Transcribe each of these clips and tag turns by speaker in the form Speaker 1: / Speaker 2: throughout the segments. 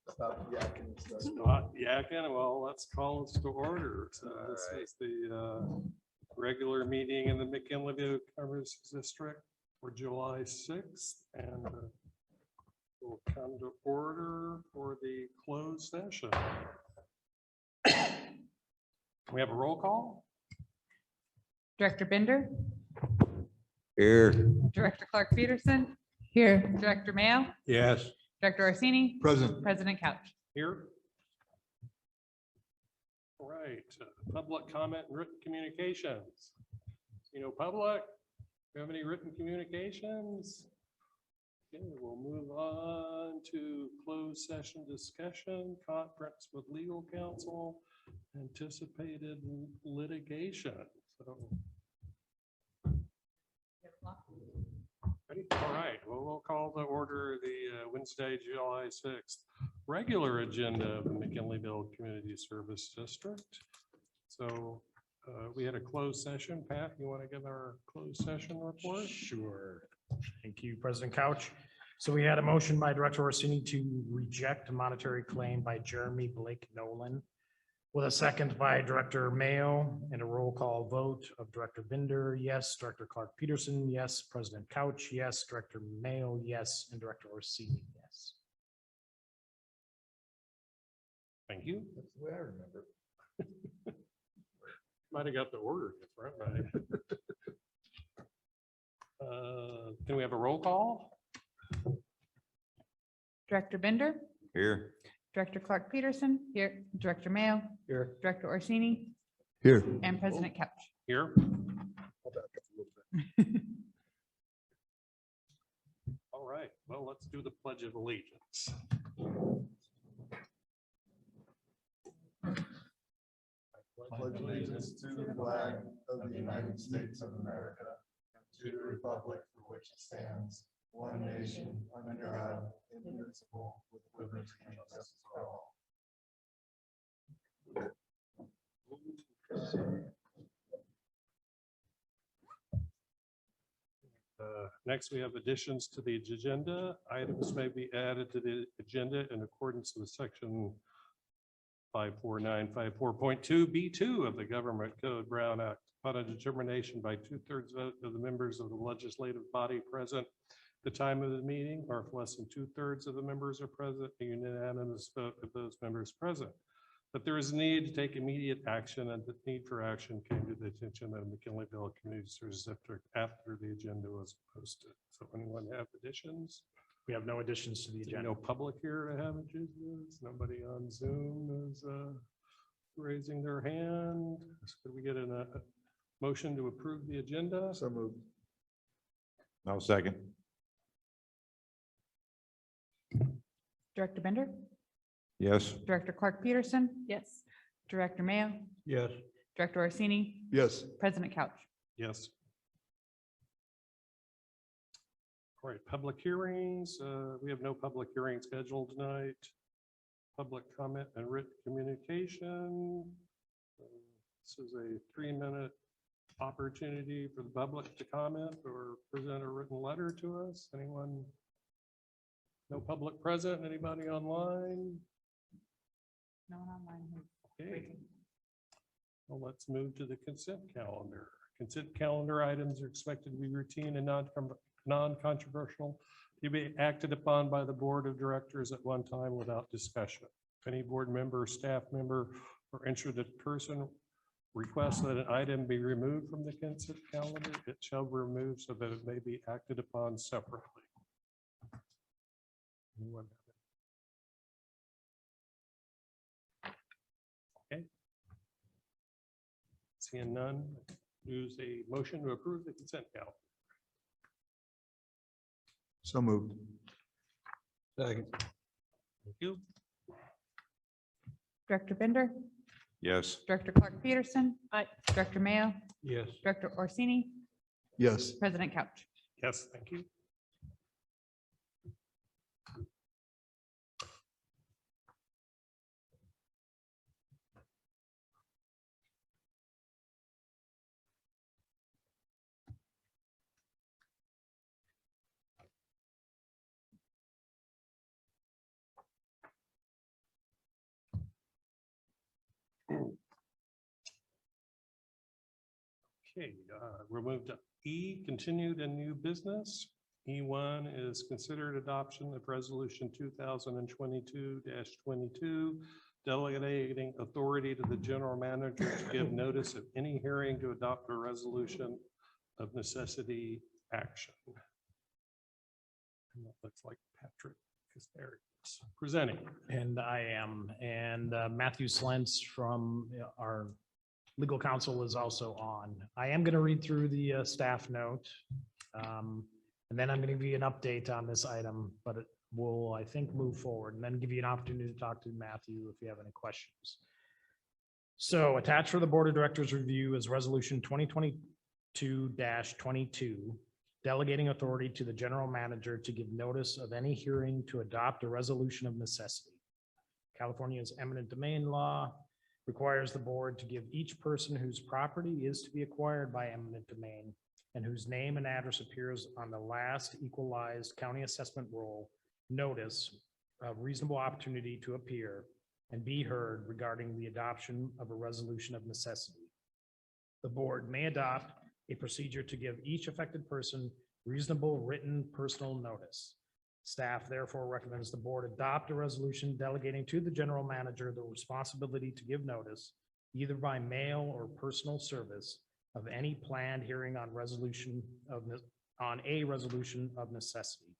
Speaker 1: Stop yakking and stuff.
Speaker 2: Not yakking. Well, let's call this to order. So this is the regular meeting in the McKinleyville Commerce District for July 6th, and we'll come to order for the closed session. We have a roll call.
Speaker 3: Director Bender,
Speaker 4: Here.
Speaker 3: Director Clark Peterson. Here. Director Mayo,
Speaker 4: Yes.
Speaker 3: Director Orsini,
Speaker 1: Present.
Speaker 3: President Couch.
Speaker 2: Here. All right, public comment and written communications. Public, do you have any written communications? Okay, we'll move on to closed session discussion, conference with legal counsel, anticipated litigation. So. Ready? All right, well, we'll call to order the Wednesday, July 6th regular agenda of the McKinleyville Community Service District. So we had a closed session. Pat, you want to give our closed session report?
Speaker 5: Sure. Thank you, President Couch. So we had a motion by Director Orsini to reject a monetary claim by Jeremy Blake Nolan, with a second by Director Mayo, and a roll call vote of Director Binder, yes, Director Clark Peterson, yes, President Couch, yes, Director Mayo, yes, and Director Orsini, yes.
Speaker 2: Thank you.
Speaker 1: That's the way I remember.
Speaker 2: Might have got the order different. Can we have a roll call?
Speaker 3: Director Bender,
Speaker 4: Here.
Speaker 3: Director Clark Peterson. Here. Director Mayo,
Speaker 5: Here.
Speaker 3: Director Orsini,
Speaker 1: Here.
Speaker 3: and President Couch.
Speaker 2: Here.
Speaker 1: I'll back up a little bit.
Speaker 2: All right, well, let's do the Pledge of Allegiance.
Speaker 1: I pledge allegiance to the flag of the United States of America, and to the republic for which it stands, one nation, under God, indivisible, with liberty and justice for all.
Speaker 2: Next, we have additions to the agenda. Items may be added to the agenda in accordance with section 54954.2 B2 of the Government Code Brown Act upon a determination by 2/3 vote of the members of the legislative body present at the time of the meeting, or if less than 2/3 of the members are present, a unanimous vote of those members present. But there is a need to take immediate action, and the need for action came to the attention of McKinleyville Community Service District after the agenda was posted. So anyone have additions?
Speaker 5: We have no additions to the agenda.
Speaker 2: No public here to have additions. Nobody on Zoom is raising their hand. Could we get a motion to approve the agenda?
Speaker 1: So moved.
Speaker 4: No second.
Speaker 3: Director Bender,
Speaker 4: Yes.
Speaker 3: Director Clark Peterson. Yes. Director Mayo,
Speaker 4: Yes.
Speaker 3: Director Orsini,
Speaker 1: Yes.
Speaker 3: President Couch.
Speaker 2: Yes. All right, public hearings. We have no public hearing scheduled tonight. Public comment and written communication. This is a 3-minute opportunity for the public to comment or present a written letter to us. Anyone? No public present? Anybody online?
Speaker 3: No one online.
Speaker 2: Okay. Well, let's move to the consent calendar. Consent calendar items are expected to be routine and non-controversial, to be acted upon by the board of directors at one time without discussion. If any board member, staff member, or interested person requests that an item be removed from the consent calendar, it shall be removed so that it may be acted upon separately. Anyone? Okay. Seeing none, use a motion to approve the consent calendar.
Speaker 1: So moved.
Speaker 4: Second.
Speaker 2: Thank you.
Speaker 3: Director Bender,
Speaker 4: Yes.
Speaker 3: Director Clark Peterson. Aye. Director Mayo,
Speaker 4: Yes.
Speaker 3: Director Orsini,
Speaker 1: Yes.
Speaker 3: President Couch.
Speaker 2: Yes, thank you. Okay, we'll move to E, continued and new business. E1 is considered adoption of resolution 2022-22, delegating authority to the general manager to give notice of any hearing to adopt a resolution of necessity action. And that looks like Patrick Casparius presenting.
Speaker 5: And I am, and Matthew Slentz from our legal counsel is also on. I am going to read through the staff note. And then I'm going to give you an update on this item, but it will, I think, move forward and then give you an opportunity to talk to Matthew if you have any questions. So attached for the Board of Directors review is Resolution 2022-22, delegating authority to the general manager to give notice of any hearing to adopt a resolution of necessity. California's eminent domain law requires the board to give each person whose property is to be acquired by eminent domain and whose name and address appears on the last equalized county assessment roll notice of reasonable opportunity to appear and be heard regarding the adoption of a resolution of necessity. The board may adopt a procedure to give each affected person reasonable written personal notice. Staff therefore recommends the board adopt a resolution delegating to the general manager the responsibility to give notice, either by mail or personal service, of any planned hearing on a resolution of necessity.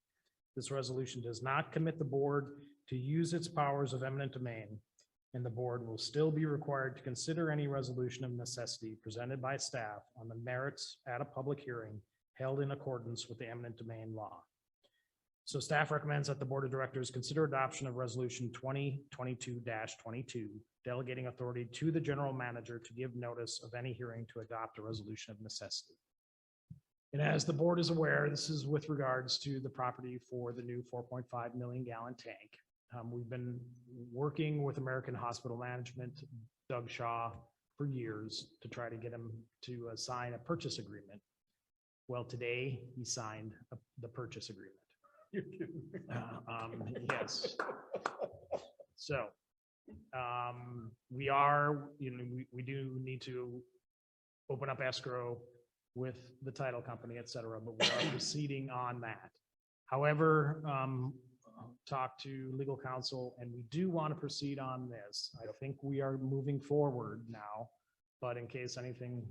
Speaker 5: This resolution does not commit the board to use its powers of eminent domain, and the board will still be required to consider any resolution of necessity presented by staff on the merits at a public hearing held in accordance with the eminent domain law. So staff recommends that the Board of Directors consider adoption of Resolution 2022-22, delegating authority to the general manager to give notice of any hearing to adopt a resolution of necessity. And as the board is aware, this is with regards to the property for the new 4.5 million gallon tank. We've been working with American Hospital Management, Doug Shaw, for years to try to get him to sign a purchase agreement. Well, today he signed the purchase agreement. Yes. So we are, we do need to open up escrow with the title company, et cetera, but we are proceeding on that. However, talk to legal counsel and we do want to proceed on this. I think we are moving forward now, but in case anything,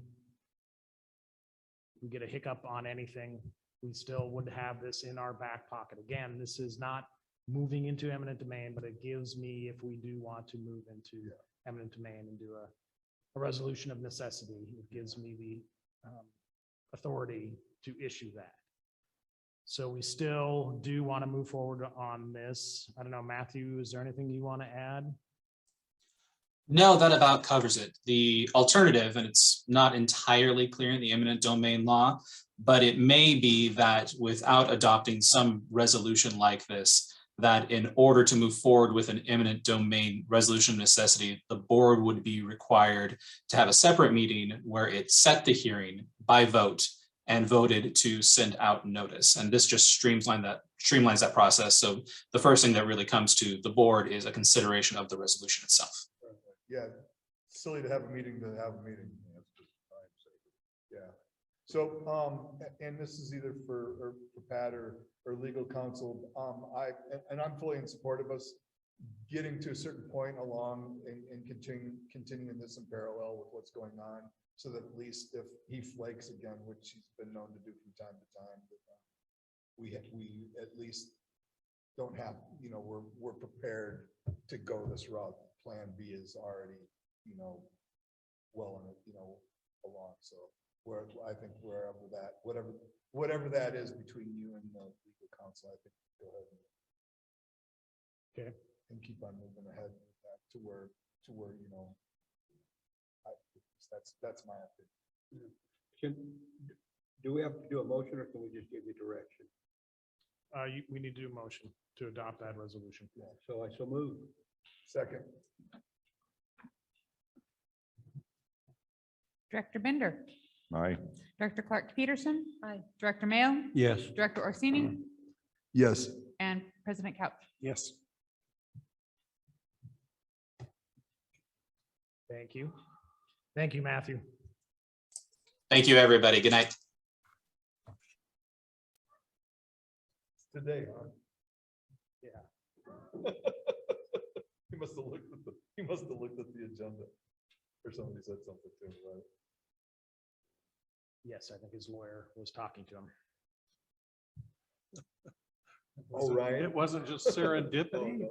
Speaker 5: we get a hiccup on anything, we still would have this in our back pocket. Again, this is not moving into eminent domain, but it gives me, if we do want to move into eminent domain and do a resolution of necessity, it gives me the authority to issue that. So we still do want to move forward on this. I don't know, Matthew, is there anything you want to add?
Speaker 6: No, that about covers it. The alternative, and it's not entirely clear in the eminent domain law, but it may be that without adopting some resolution like this, that in order to move forward with an eminent domain resolution of necessity, the board would be required to have a separate meeting where it set the hearing by vote and voted to send out notice. And this just streamlines that process. So the first thing that really comes to the board is a consideration of the resolution itself.
Speaker 1: Yeah, silly to have a meeting to have a meeting. Yeah. So, and this is either for Pat or legal counsel. I'm fully in support of us getting to a certain point along and continuing this in parallel with what's going on, so that at least if he flakes again, which he's been known to do from time to time, we at least don't have, we're prepared to go this route. Plan B is already, well in it, along. So I think wherever that, whatever that is between you and the legal counsel, I think go ahead.
Speaker 5: Okay.
Speaker 1: And keep on moving ahead to where that's my opinion.
Speaker 7: Do we have to do a motion or can we just give you direction?
Speaker 5: We need to do a motion to adopt that resolution.
Speaker 1: Yeah.
Speaker 7: So I so move.
Speaker 1: Second.
Speaker 3: Director Bender,
Speaker 4: Aye.
Speaker 3: Director Clark Peterson. Aye. Director Mayo,
Speaker 7: Yes.
Speaker 3: Director Orsini,
Speaker 1: Yes.
Speaker 3: and President Couch.
Speaker 2: Yes.
Speaker 5: Thank you. Thank you, Matthew.
Speaker 6: Thank you, everybody. Good night.
Speaker 1: Today, huh?
Speaker 5: Yeah.
Speaker 1: He must have looked at the agenda. Or somebody said something to him, right?
Speaker 5: Yes, I think his lawyer was talking to him.
Speaker 1: Oh, right.
Speaker 2: It wasn't just serendipity.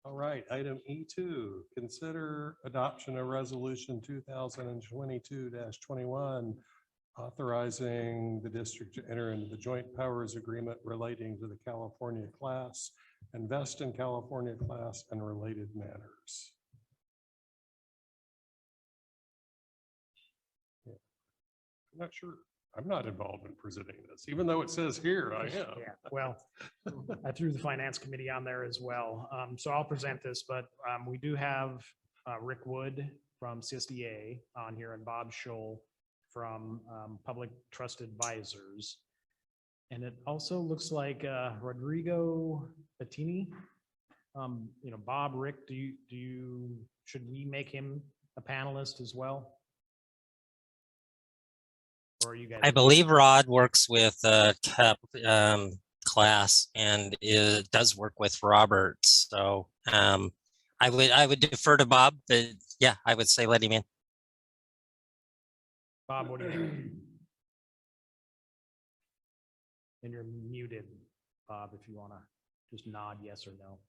Speaker 2: All right, item E2, consider adoption of resolution 2022-21, authorizing the district to enter into the joint powers agreement relating to the California class, invest in California class and related matters. Yeah. I'm not sure. I'm not involved in presenting this, even though it says here I am.
Speaker 5: Yeah, well, I threw the finance committee on there as well. So I'll present this, but we do have Rick Wood from CSDA on here and Bob Scholl from Public Trust Advisors. And it also looks like Rodrigo Bettini. Bob, Rick, should we make him a panelist as well? Or are you guys?
Speaker 8: I believe Rod works with class and does work with Robert. So I would defer to Bob, but yeah, I would say let him in.
Speaker 5: Bob, what do you think? And you're muted, Bob, if you want to just nod yes or no.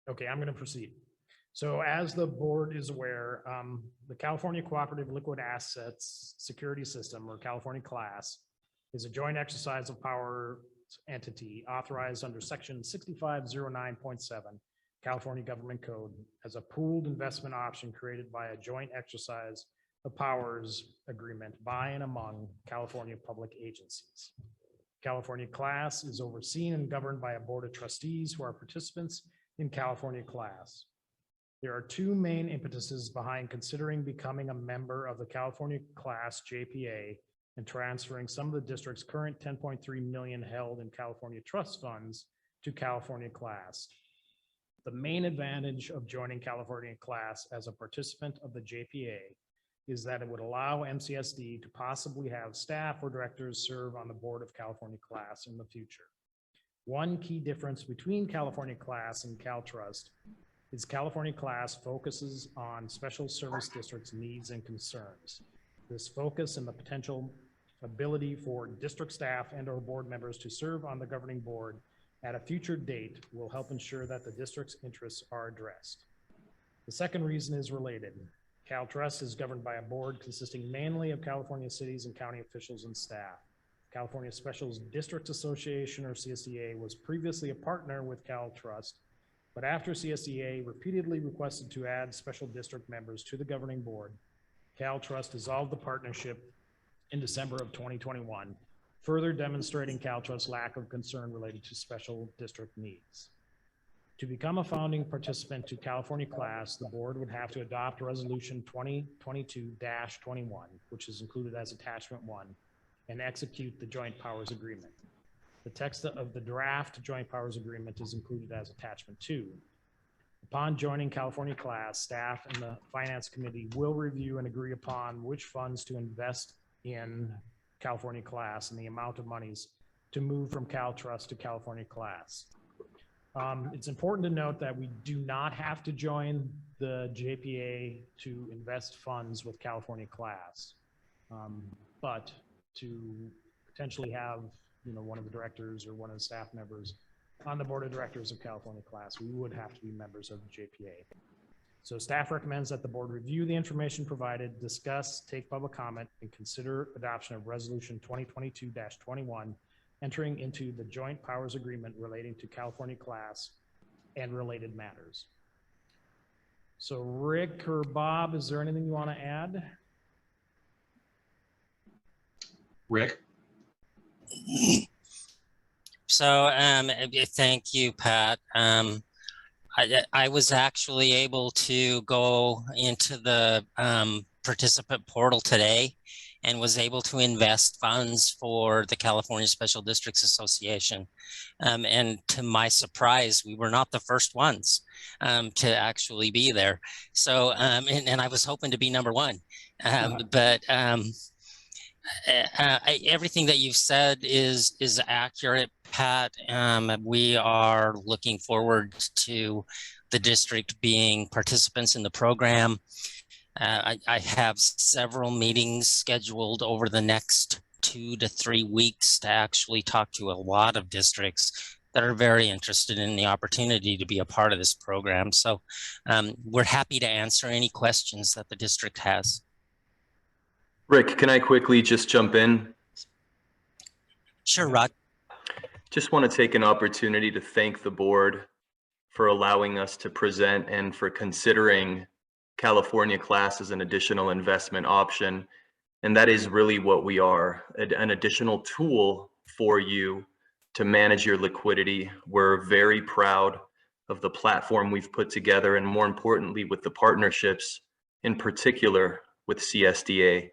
Speaker 5: Okay, I'm going to proceed. So as the board is aware, the California Cooperative Liquid Assets Security System, or California Class, is a joint exercise of power entity authorized under section 6509.7 California Government Code as a pooled investment option created by a joint exercise of powers agreement by and among California public agencies. California Class is overseen and governed by a board of trustees who are participants in California Class. There are two main impetuses behind considering becoming a member of the California Class JPA and transferring some of the district's current 10.3 million held in California trust funds to California Class. The main advantage of joining California Class as a participant of the JPA is that it would allow MCSD to possibly have staff or directors serve on the board of California Class in the future. One key difference between California Class and CalTrust is California Class focuses on special service districts' needs and concerns. This focus and the potential ability for district staff and or board members to serve on the governing board at a future date will help ensure that the district's interests are addressed. The second reason is related. CalTrust is governed by a board consisting mainly of California cities and county officials and staff. California Special Districts Association, or CSDA, was previously a partner with CalTrust, but after CSDA repeatedly requested to add special district members to the governing board, CalTrust dissolved the partnership in December of 2021, further demonstrating CalTrust's lack of concern related to special district needs. To become a founding participant to California Class, the board would have to adopt Resolution 2022-21, which is included as Attachment 1, and execute the Joint Powers Agreement. The text of the draft Joint Powers Agreement is included as Attachment 2. Upon joining California Class, staff and the Finance Committee will review and agree upon which funds to invest in California Class and the amount of monies to move from CalTrust to California Class. It's important to note that we do not have to join the JPA to invest funds with California Class, but to potentially have one of the directors or one of the staff members on the board of directors of California Class, we would have to be members of the JPA. So staff recommends that the board review the information provided, discuss, take public comment, and consider adoption of Resolution 2022-21, entering into the Joint Powers Agreement relating to California Class and related matters. So Rick or Bob, is there anything you want to add?
Speaker 6: Rick?
Speaker 8: So thank you, Pat. I was actually able to go into the participant portal today and was able to invest funds for the California Special Districts Association. And to my surprise, we were not the first ones to actually be there. So, and I was hoping to be number one, but everything that you've said is accurate, Pat. We are looking forward to the district being participants in the program. I have several meetings scheduled over the next 2 to 3 weeks to actually talk to a lot of districts that are very interested in the opportunity to be a part of this program. So we're happy to answer any questions that the district has.
Speaker 9: Rick, can I quickly just jump in?
Speaker 8: Sure, Rod.
Speaker 9: Just want to take an opportunity to thank the board for allowing us to present and for considering California Class as an additional investment option. And that is really what we are, an additional tool for you to manage your liquidity. We're very proud of the platform we've put together, and more importantly, with the partnerships, in particular with CSDA,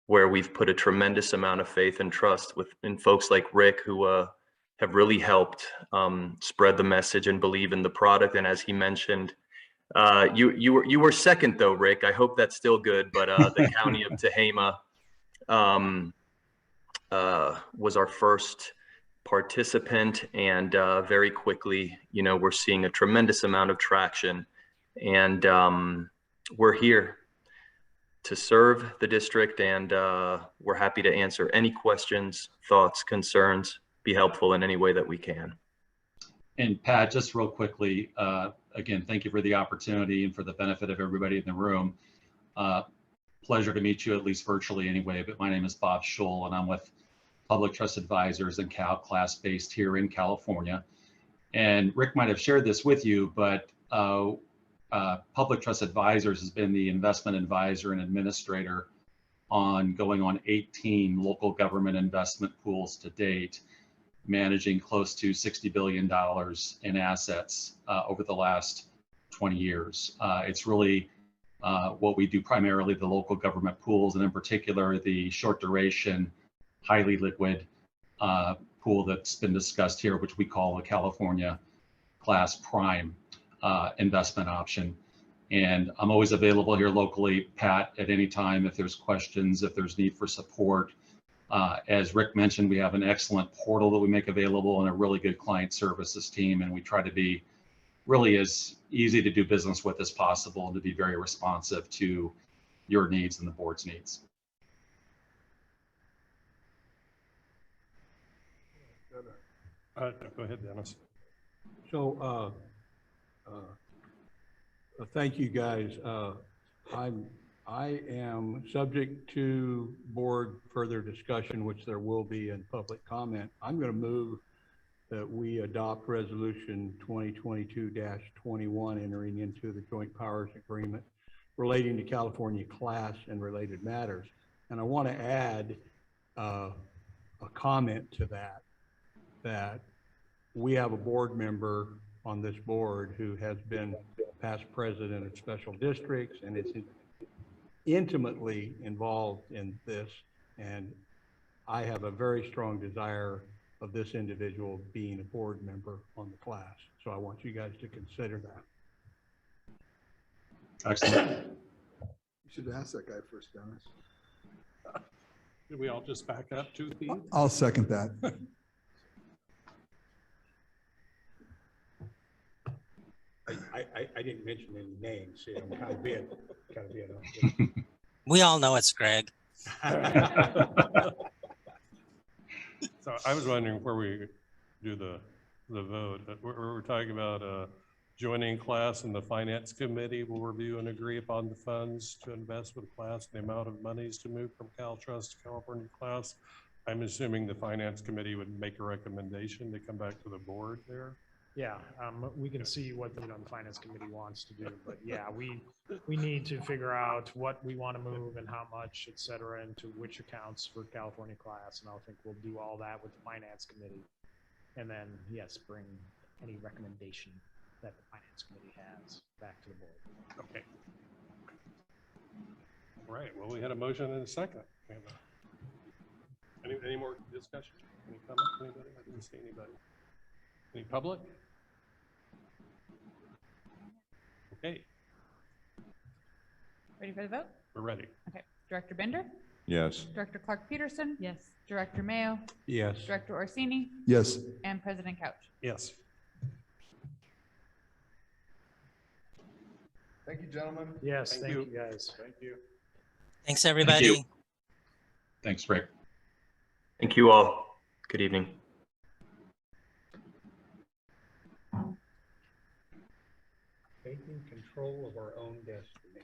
Speaker 9: where we've put a tremendous amount of faith and trust in folks like Rick, who have really helped spread the message and believe in the product. And as he mentioned, you were second though, Rick. I hope that's still good, but the County of Tehama was our first participant, and very quickly, we're seeing a tremendous amount of traction, and we're here to serve the district, and we're happy to answer any questions, thoughts, concerns, be helpful in any way that we can.
Speaker 10: And Pat, just real quickly, again, thank you for the opportunity and for the benefit of everybody in the room. Pleasure to meet you, at least virtually anyway, but my name is Bob Schull, and I'm with Public Trust Advisors and CalClass based here in California. And Rick might have shared this with you, but Public Trust Advisors has been the investment advisor and administrator on going on 18 local government investment pools to date, managing close to $60 billion in assets over the last 20 years. It's really what we do primarily, the local government pools, and in particular, the short duration, highly liquid pool that's been discussed here, which we call the California Class Prime investment option. And I'm always available here locally, Pat, at any time if there's questions, if there's need for support. As Rick mentioned, we have an excellent portal that we make available and a really good client services team, and we try to be really as easy to do business with as possible and to be very responsive to your needs and the board's needs.
Speaker 2: Go ahead, Dennis.
Speaker 7: So, thank you, guys. I am subject to board further discussion, which there will be in public comment. I'm going to move that we adopt resolution 2022-21, entering into the joint powers agreement relating to California Class and related matters. And I want to add a comment to that we have a board member on this board who has been past president of special districts and is intimately involved in this. And I have a very strong desire of this individual being a board member on the class. So I want you guys to consider that.
Speaker 10: Excellent.
Speaker 1: You should ask that guy first, Dennis.
Speaker 2: Did we all just back up 2 feet?
Speaker 1: I'll second that.
Speaker 7: I didn't mention any names, so I'm kind of being
Speaker 8: We all know it's Greg.
Speaker 2: So I was wondering where we do the vote. We're talking about joining class, and the finance committee will review and agree upon the funds to invest with class, the amount of monies to move from CalTrust to California Class. I'm assuming the finance committee would make a recommendation to come back to the board there.
Speaker 5: Yeah, we can see what the finance committee wants to do, but yeah, we need to figure out what we want to move and how much, et cetera, into which accounts for California Class. And I think we'll do all that with the finance committee. And then, yes, bring any recommendation that the finance committee has back to the board.
Speaker 2: Okay. All right, well, we had a motion and a second. We have a Any more discussion? Any comment? Anybody? I didn't see anybody. Any public? Okay,
Speaker 3: Ready for the vote?
Speaker 2: we're ready.
Speaker 3: Okay. Director Bender,
Speaker 4: Yes.
Speaker 3: Director Clark Peterson. Yes. Director Mayo,
Speaker 7: Yes.
Speaker 3: Director Orsini,
Speaker 1: Yes.
Speaker 3: and President Couch.
Speaker 2: Yes.
Speaker 1: Thank you, gentlemen.
Speaker 5: Yes,
Speaker 2: Thank
Speaker 5: thank
Speaker 2: you.
Speaker 5: you, guys.
Speaker 2: Thank you.
Speaker 8: Thanks, everybody.
Speaker 10: Thanks, Rick.
Speaker 9: Thank you all. Good evening.
Speaker 7: Taking control of our own destiny.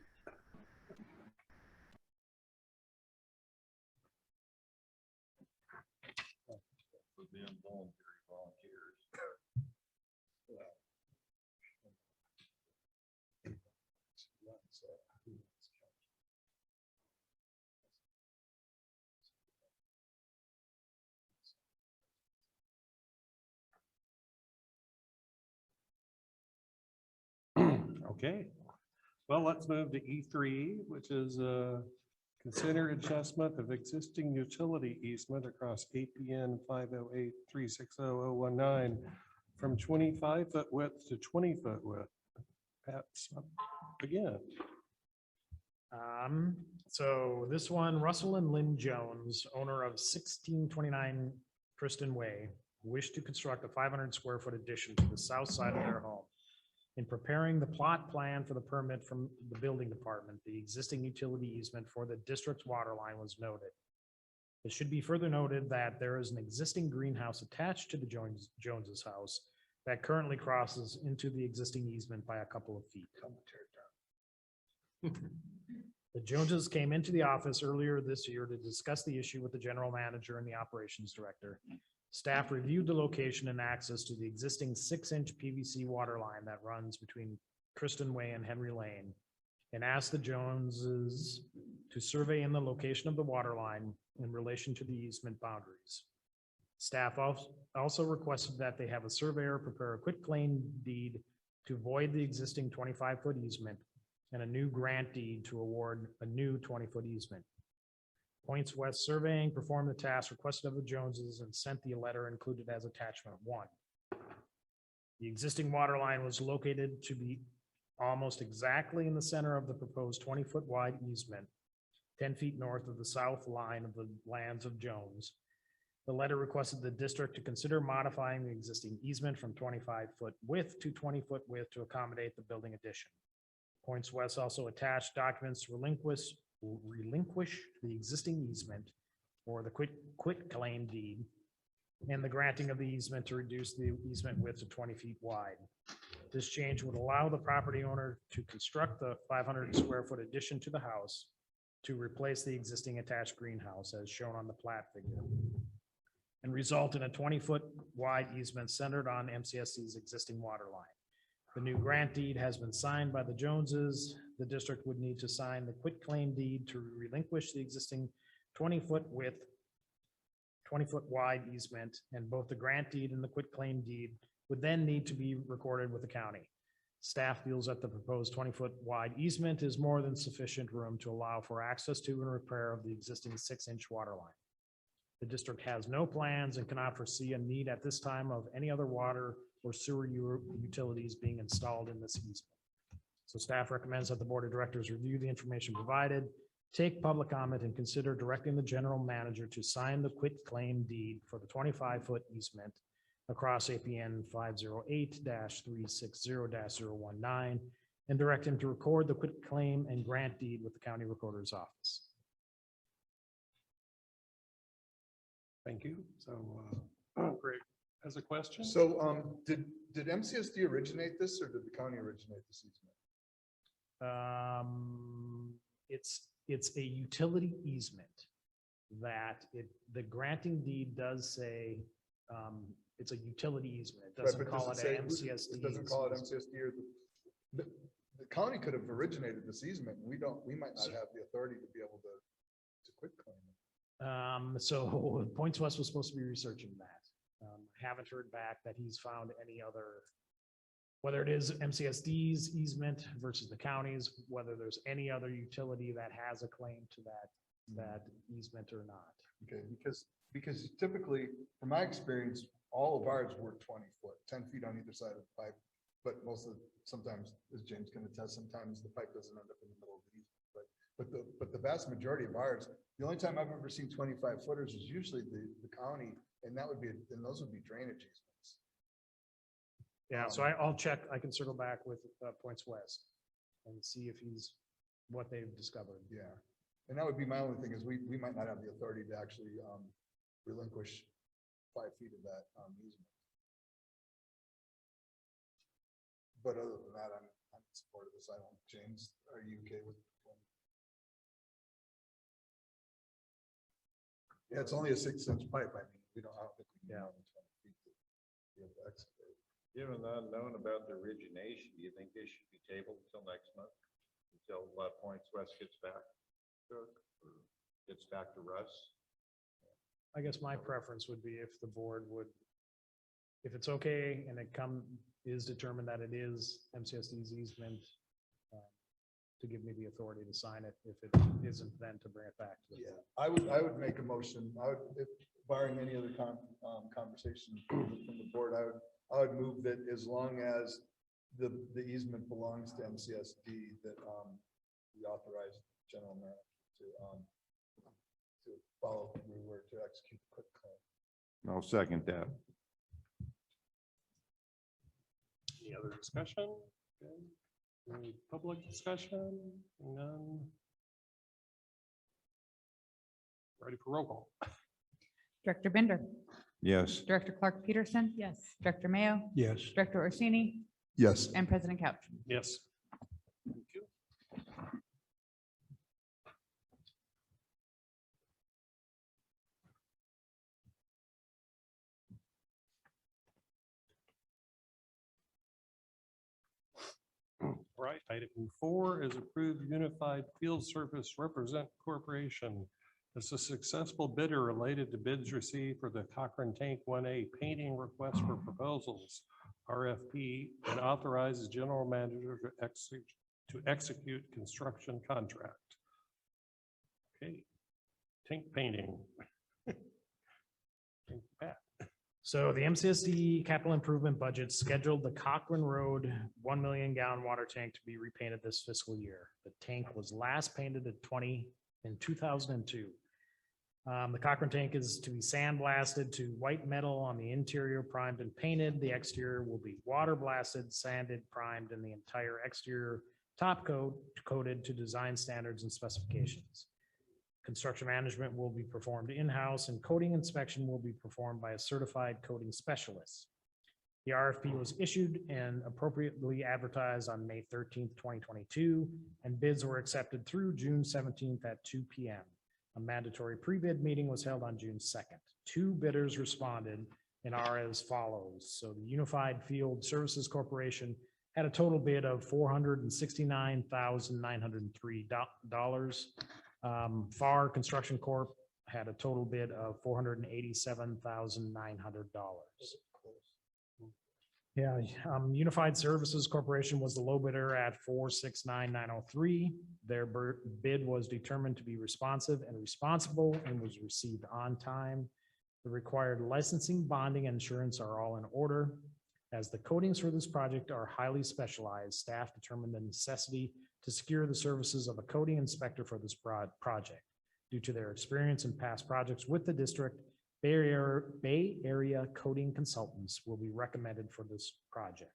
Speaker 2: Okay, well, let's move to E3, which is consider adjustment of existing utility easement across APN 508-360-019 from 25-foot width to 20-foot width. Pat's up again.
Speaker 5: So this one, Russell and Lynn Jones, owner of 1629 Kristen Way, wish to construct a 500 square foot addition to the south side of their home. In preparing the plot plan for the permit from the building department, the existing utility easement for the district's water line was noted. It should be further noted that there is an existing greenhouse attached to the Jones's house that currently crosses into the existing easement by a couple of feet. The Joneses came into the office earlier this year to discuss the issue with the general manager and the operations director. Staff reviewed the location and access to the existing 6-inch PVC water line that runs between Kristen Way and Henry Lane and asked the Joneses to survey in the location of the water line in relation to the easement boundaries. Staff also requested that they have a surveyor prepare a quitclaim deed to void the existing 25-foot easement and a new grant deed to award a new 20-foot easement. Points West Surveying performed the task requested of the Joneses and sent the letter included as attachment 1. The existing water line was located to be almost exactly in the center of the proposed 20-foot wide easement, 10 feet north of the south line of the lands of Jones. The letter requested the district to consider modifying the existing easement from 25-foot width to 20-foot width to accommodate the building addition. Points West also attached documents to relinquish the existing easement or the quit claim deed and the granting of the easement to reduce the easement width to 20 feet wide. This change would allow the property owner to construct the 500 square foot addition to the house to replace the existing attached greenhouse as shown on the plat figure and result in a 20-foot wide easement centered on MCSC's existing water line. The new grant deed has been signed by the Joneses. The district would need to sign the quitclaim deed to relinquish the existing 20-foot width, 20-foot wide easement, and both the grant deed and the quitclaim deed would then need to be recorded with the county. Staff feels that the proposed 20-foot wide easement is more than sufficient room to allow for access to and repair of the existing 6-inch water line. The district has no plans and cannot foresee a need at this time of any other water or sewer utilities being installed in this easement. So staff recommends that the board of directors review the information provided, take public comment, and consider directing the general manager to sign the quitclaim deed for the 25-foot easement across APN 508-360-019 and direct him to record the quitclaim and grant deed with the county recorder's office.
Speaker 2: Thank you. So, Greg has a question?
Speaker 1: So, did MCSD originate this or did the county originate this easement?
Speaker 5: It's a utility easement that the granting deed does say it's a utility easement. It doesn't
Speaker 1: Right, but
Speaker 5: call it
Speaker 1: does say-
Speaker 5: an MCSD.
Speaker 1: It doesn't call it MCSD or the county could have originated this easement. We might not have the authority to be able to quit claim it.
Speaker 5: So Points West was supposed to be researching that. Haven't heard back that he's found any other, whether it is MCSD's easement versus the county's, whether there's any other utility that has a claim to that easement or not.
Speaker 1: Okay, because because typically, from my experience, all of ours were 20 foot, 10 feet on either side of the pipe. But sometimes, as James can attest, sometimes the pipe doesn't end up in the middle of the easement. But the vast majority of ours, the only time I've ever seen 25 footers is usually the county, and those would be drainage easements.
Speaker 5: Yeah, so I'll check, I can circle back with Points West and see if what they've discovered.
Speaker 1: Yeah, and that would be my only thing is we might not have the authority to actually relinquish 5 feet of that easement. But other than that, I'm in support of this. I don't, James, are you okay with? Yeah, it's only a 6-inch pipe. I mean, I don't think we can. More than 20 feet to be able to excavate.
Speaker 4: Given the unknown about the origination, do you think this should be tabled until next month? Until Points West gets back to it, or gets back to Russ?
Speaker 5: I guess my preference would be if the board would, if it's okay and it is determined that it is MCSD's easement, to give me the authority to sign it. If it isn't, then to bring it back to the
Speaker 1: Yeah, I would make a motion. If barring any other conversation from the board, I would move that as long as the easement belongs to MCSD, that we authorize general manager to follow through or to execute the quick claim.
Speaker 4: I'll second that.
Speaker 2: Any other discussion? Okay. Any public discussion? None. Ready for roll call?
Speaker 3: Director Bender,
Speaker 4: Yes.
Speaker 3: Director Clark Peterson. Yes. Director Mayo,
Speaker 7: Yes.
Speaker 3: Director Orsini,
Speaker 1: Yes.
Speaker 3: and President Couch.
Speaker 2: Yes. Thank you. Right, item 4 is approved Unified Field Service Represent Corporation as a successful bidder related to bids received for the Cochrane Tank 1A painting request for proposals, RFP, and authorizes general manager to execute construction contract. Okay, tank painting. Pat.
Speaker 5: So the MCSD capital improvement budget scheduled the Cochrane Road 1 million gallon water tank to be repainted this fiscal year. The tank was last painted in 2002. The Cochrane tank is to be sandblasted to white metal on the interior, primed and painted. The exterior will be water blasted, sanded, primed, and the entire exterior top coat coated to design standards and specifications. Construction management will be performed in-house and coating inspection will be performed by a certified coating specialist. The RFP was issued and appropriately advertised on May 13th, 2022, and bids were accepted through June 17th at 2 p.m. A mandatory pre-bid meeting was held on June 2nd. 2 bidders responded and are as follows. So the Unified Field Services Corporation had a total bid of $469,903. FAR Construction Corp had a total bid of $487,900. Yeah, Unified Services Corporation was the low bidder at $469,903. Their bid was determined to be responsive and responsible and was received on time. The required licensing, bonding, and insurance are all in order. As the coatings for this project are highly specialized, staff determined the necessity to secure the services of a coating inspector for this project. Due to their experience in past projects with the district, Bay Area coating consultants will be recommended for this project.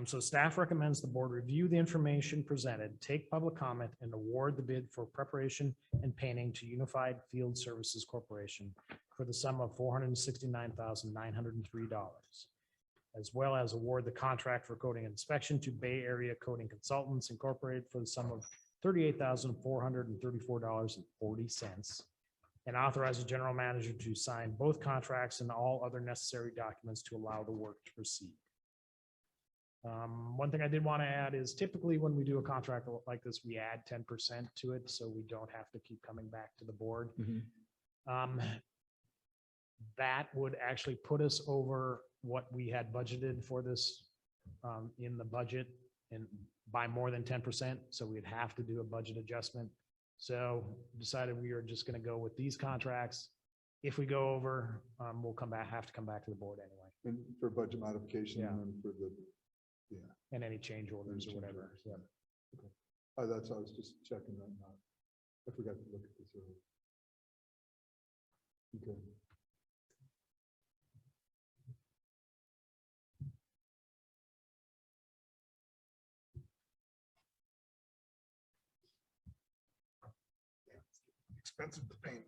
Speaker 5: So staff recommends the board review the information presented, take public comment, and award the bid for preparation and painting to Unified Field Services Corporation for the sum of $469,903, as well as award the contract for coating inspection to Bay Area Coating Consultants Incorporated for the sum of $38,434.40, and authorize the general manager to sign both contracts and all other necessary documents to allow the work to proceed. One thing I did want to add is typically when we do a contract like this, we add 10% to it, so we don't have to keep coming back to the board. That would actually put us over what we had budgeted for this in the budget and by more than 10%. So we'd have to do a budget adjustment. So decided we are just going to go with these contracts. If we go over, we'll have to come back to the board anyway,
Speaker 1: And for budget modification
Speaker 5: Yeah.
Speaker 1: and then for the,
Speaker 5: and any change orders or
Speaker 1: Change
Speaker 5: whatever.
Speaker 1: orders, yeah. Oh, that's, I was just checking that now. I forgot to look at this earlier. Okay. Expensive to paint.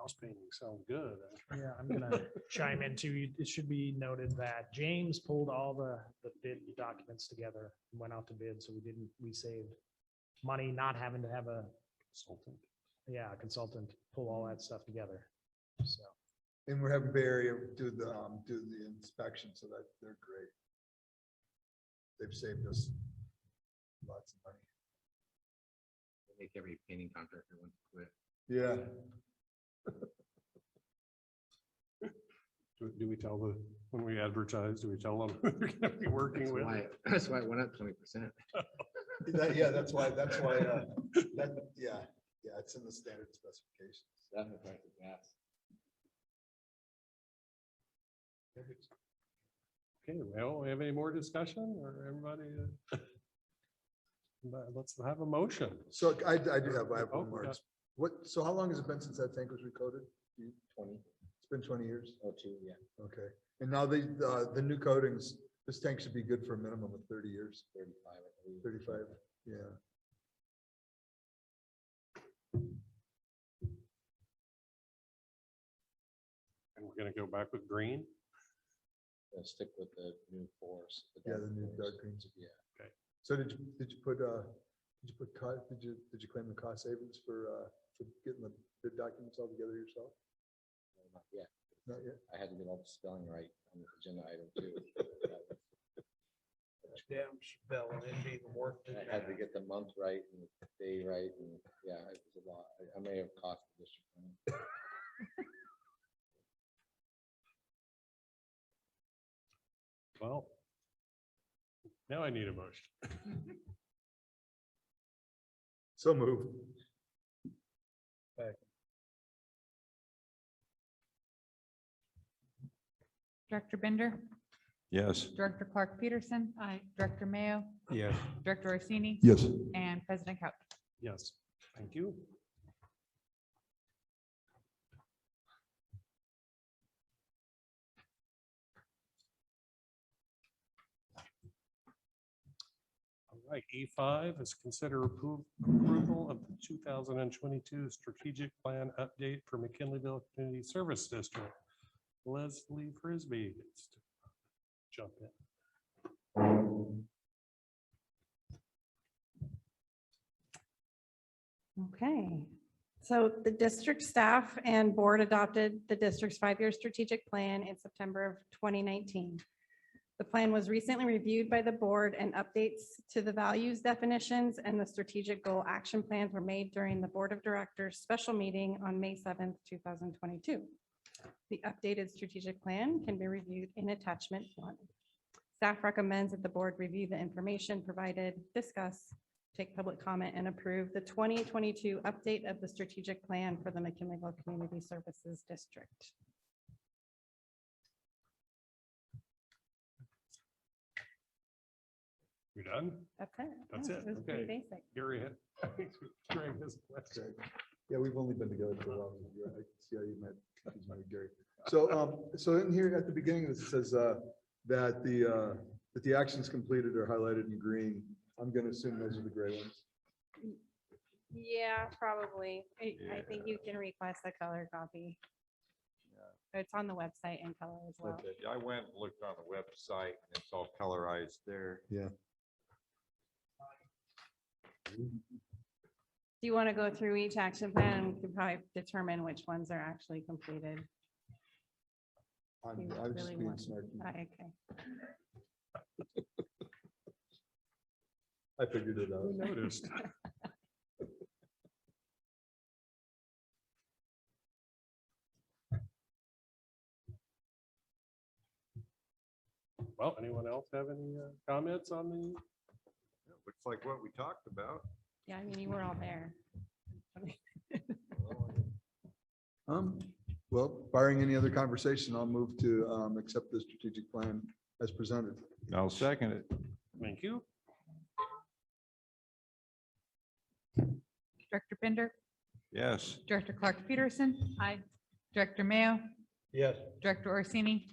Speaker 2: House painting sounds good.
Speaker 5: Yeah, I'm gonna chime in too. It should be noted that James pulled all the bid documents together and went out to bid, so we saved money not having to have a consultant pull all that stuff together. So,
Speaker 1: And we're having Bay Area do the inspection, so that they're great. They've saved us lots of money.
Speaker 4: Make every painting contractor want to quit.
Speaker 1: Yeah.
Speaker 2: Do we tell when we advertise, do we tell them who they're gonna be working with?
Speaker 4: That's why it went up 20%.
Speaker 1: Yeah, that's why, it's in the standard specifications.
Speaker 2: Okay, well, we have any more discussion or everybody? Let's have a motion.
Speaker 1: So I do have
Speaker 2: Oh,
Speaker 1: one more.
Speaker 2: yeah.
Speaker 1: So how long has it been since that tank was recoded?
Speaker 4: 20.
Speaker 1: It's been 20 years?
Speaker 4: Oh, two, yeah.
Speaker 1: Okay. And now the new coatings, this tank should be good for a minimum of 30 years.
Speaker 4: 35, I believe.
Speaker 1: 35, yeah.
Speaker 2: And we're gonna go back with green.
Speaker 4: Stick with the new force.
Speaker 1: Yeah, the new dark greens.
Speaker 4: Yeah.
Speaker 1: So did you claim the cost savings for getting the bid documents all together yourself?
Speaker 4: Not yet.
Speaker 1: Not yet?
Speaker 4: I had to get all the spelling right on the agenda item too.
Speaker 5: damn spell and it being worked.
Speaker 4: I had to get the month right and the day right, and yeah, it was a lot. I may have cost the district money.
Speaker 2: Well, now I need a motion.
Speaker 1: So move.
Speaker 3: Director Bender,
Speaker 1: Yes.
Speaker 3: Director Clark Peterson. Aye. Director Mayo,
Speaker 7: Yes.
Speaker 3: Director Orsini,
Speaker 1: Yes.
Speaker 3: and President Couch.
Speaker 2: Yes, thank you. All right, E5 is consider approval of the 2022 strategic plan update for McKinleyville Community Service District. Leslie Frisbee gets to jump in.
Speaker 11: Okay, so the district staff and board adopted the district's 5-year strategic plan in September of 2019. The plan was recently reviewed by the board, and updates to the values definitions and the strategic goal action plans were made during the Board of Directors special meeting on May 7th, 2022. The updated strategic plan can be reviewed in attachment 1. Staff recommends that the board review the information provided, discuss, take public comment, and approve the 2022 update of the strategic plan for the McKinleyville Community Services District.
Speaker 2: You done?
Speaker 11: That's it.
Speaker 2: That's
Speaker 11: Yeah,
Speaker 2: it.
Speaker 11: was pretty
Speaker 2: Okay.
Speaker 11: basic.
Speaker 2: Gary, Greg has a question.
Speaker 1: Yeah, we've only been together for a while. I can see how you met Gary. So in here at the beginning, it says that the actions completed are highlighted in green. I'm going to assume those are the gray ones.
Speaker 11: Yeah, probably. I think you can request a color copy. It's on the website in color as well.
Speaker 4: Okay, I went and looked on the website and it's all colorized there.
Speaker 1: Yeah.
Speaker 11: Do you want to go through each action plan? We could probably determine which ones are actually completed.
Speaker 1: I'm
Speaker 11: You
Speaker 1: just
Speaker 11: really
Speaker 1: being
Speaker 11: want-
Speaker 1: smart.
Speaker 11: Okay.
Speaker 1: I figured it out.
Speaker 2: Who noticed? Well, anyone else have any comments on the?
Speaker 4: Looks like what we talked about.
Speaker 11: Yeah, I mean, you were all there.
Speaker 1: Well, barring any other conversation, I'll move to accept the strategic plan as presented.
Speaker 4: I'll second it.
Speaker 2: Thank you.
Speaker 3: Director Bender,
Speaker 4: Yes.
Speaker 3: Director Clark Peterson. Aye. Director Mayo,
Speaker 7: Yes.
Speaker 3: Director Orsini,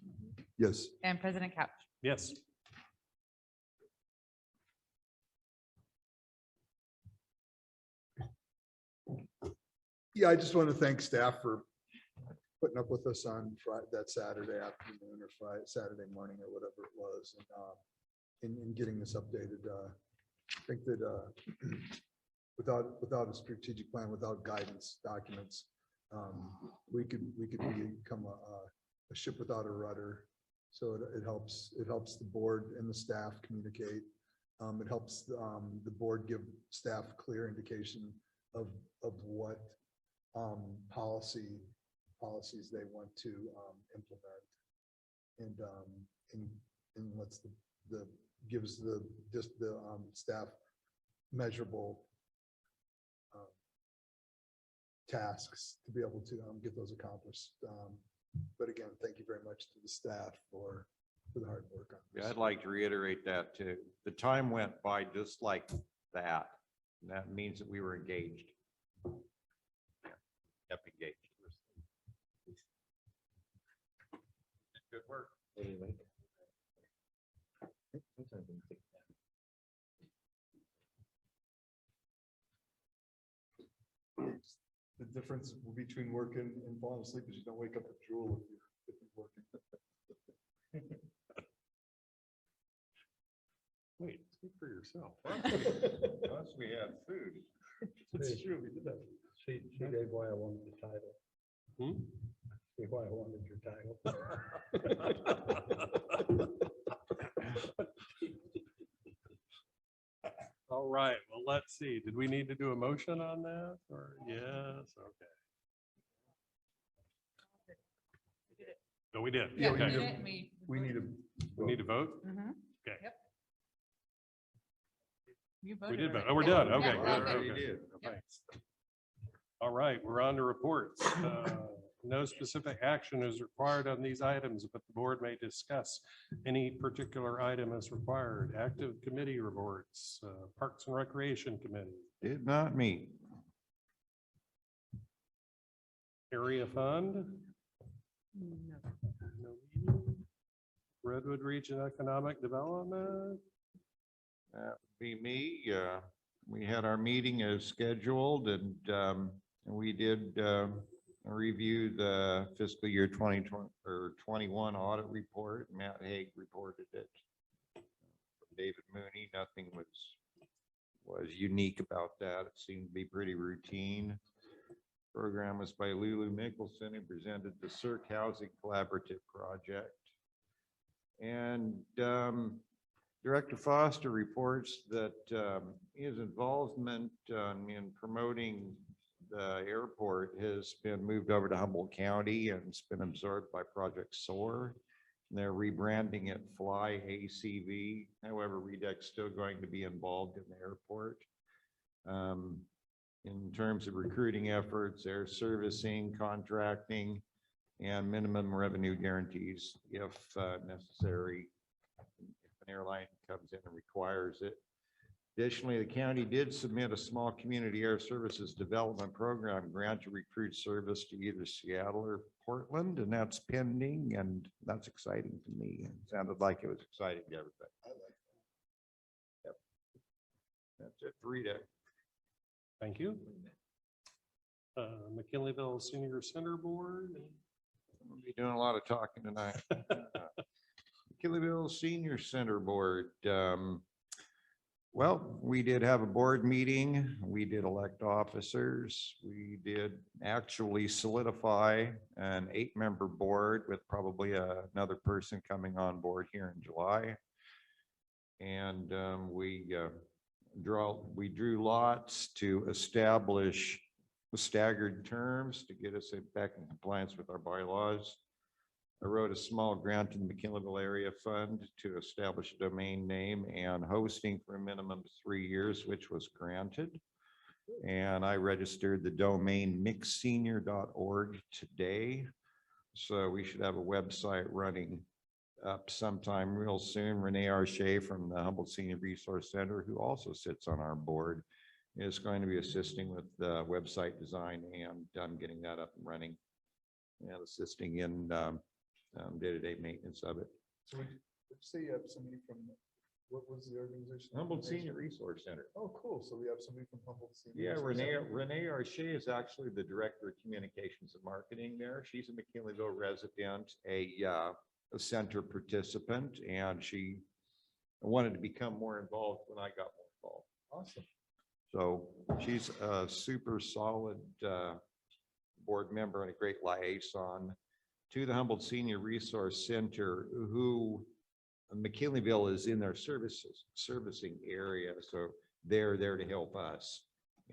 Speaker 1: Yes.
Speaker 3: and President Couch.
Speaker 2: Yes.
Speaker 1: Yeah, I just want to thank staff for putting up with us on Friday, that Saturday afternoon or Friday, Saturday morning or whatever it was, and in getting this updated. I think that without a strategic plan, without guidance documents, we could become a ship without a rudder. So it helps the board and the staff communicate. It helps the board give staff clear indication of what policies they want to implement, and lets gives the staff measurable tasks to be able to get those accomplished. But again, thank you very much to the staff for the hard work on this.
Speaker 4: Yeah, I'd like to reiterate that too. The time went by just like that. And that means that we were engaged. Kept engaged. Good work.
Speaker 1: The difference between working and falling asleep is you don't wake up with drool if you're working.
Speaker 2: Wait, speak for yourself.
Speaker 4: Once we had food.
Speaker 2: It's true.
Speaker 7: See, Dave, why I wanted the title.
Speaker 2: Hmm?
Speaker 7: See why I wanted your title.
Speaker 2: All right, well, let's see. Did we need to do a motion on that or yes? Okay. No, we did.
Speaker 3: Yeah, we
Speaker 2: Okay.
Speaker 3: did it, and we.
Speaker 1: We need to.
Speaker 2: We need to vote?
Speaker 3: Mhm.
Speaker 2: Okay.
Speaker 3: Yep. You
Speaker 2: We
Speaker 3: voted
Speaker 2: did vote.
Speaker 3: already.
Speaker 2: Oh, we're
Speaker 3: Yeah.
Speaker 2: done.
Speaker 3: Yeah,
Speaker 2: Okay.
Speaker 3: we're
Speaker 2: good,
Speaker 3: all
Speaker 2: okay.
Speaker 3: good.
Speaker 4: did.
Speaker 2: Thanks. All right, we're on to reports. No specific action is required on these items, but the board may discuss any particular item as required. Active committee reports, Parks and Recreation Committee,
Speaker 4: Did not meet.
Speaker 2: Area Fund.
Speaker 3: No.
Speaker 2: No meeting. Redwood Region Economic Development.
Speaker 4: That would be me. We had our meeting as scheduled and we did review the fiscal year 2020 or 21 audit report. Matt Haig reported it. David Mooney, nothing was unique about that. It seemed to be pretty routine. Program was by Lulu Mickelson, who presented the Cirque Housing Collaborative Project. And Director Foster reports that his involvement in promoting the airport has been moved over to Humboldt County and it's been absorbed by Project SOAR. And they're rebranding it Fly ACV. However, REDEC's still going to be involved in the airport. In terms of recruiting efforts, air servicing, contracting, and minimum revenue guarantees if necessary. If an airline comes in and requires it. Additionally, the county did submit a small community air services development program grant to recruit service to either Seattle or Portland, and that's pending, and that's exciting to me. It sounded like it was exciting to everybody. Yep. That's it for REDEC.
Speaker 2: Thank you. McKinleyville Senior Center Board.
Speaker 4: We'll be doing a lot of talking tonight. McKinleyville Senior Center Board. Well, we did have a board meeting. We did elect officers. We did actually solidify an 8-member board with probably another person coming on board here in July. And we drew lots to establish staggered terms to get us back in compliance with our bylaws. I wrote a small grant to the McKinleyville Area Fund to establish a domain name and hosting for a minimum of 3 years, which was granted. And I registered the domain mixsenior.org today. So we should have a website running up sometime real soon. Renee Arche from the Humboldt Senior Resource Center, who also sits on our board, is going to be assisting with the website design and getting that up and running and assisting in day-to-day maintenance of it.
Speaker 1: So would you say you have somebody from, what was the organization?
Speaker 4: Humboldt Senior Resource Center.
Speaker 1: Oh, cool. So we have somebody from Humboldt Senior.
Speaker 4: Yeah,
Speaker 1: Resource Center.
Speaker 4: Renee Arche is actually the Director of Communications and Marketing there. She's a McKinleyville resident, a center participant, and she wanted to become more involved when I got more involved.
Speaker 1: Awesome.
Speaker 4: So she's a super solid board member and a great liaison to the Humboldt Senior Resource Center, who McKinleyville is in their servicing area. So they're there to help us.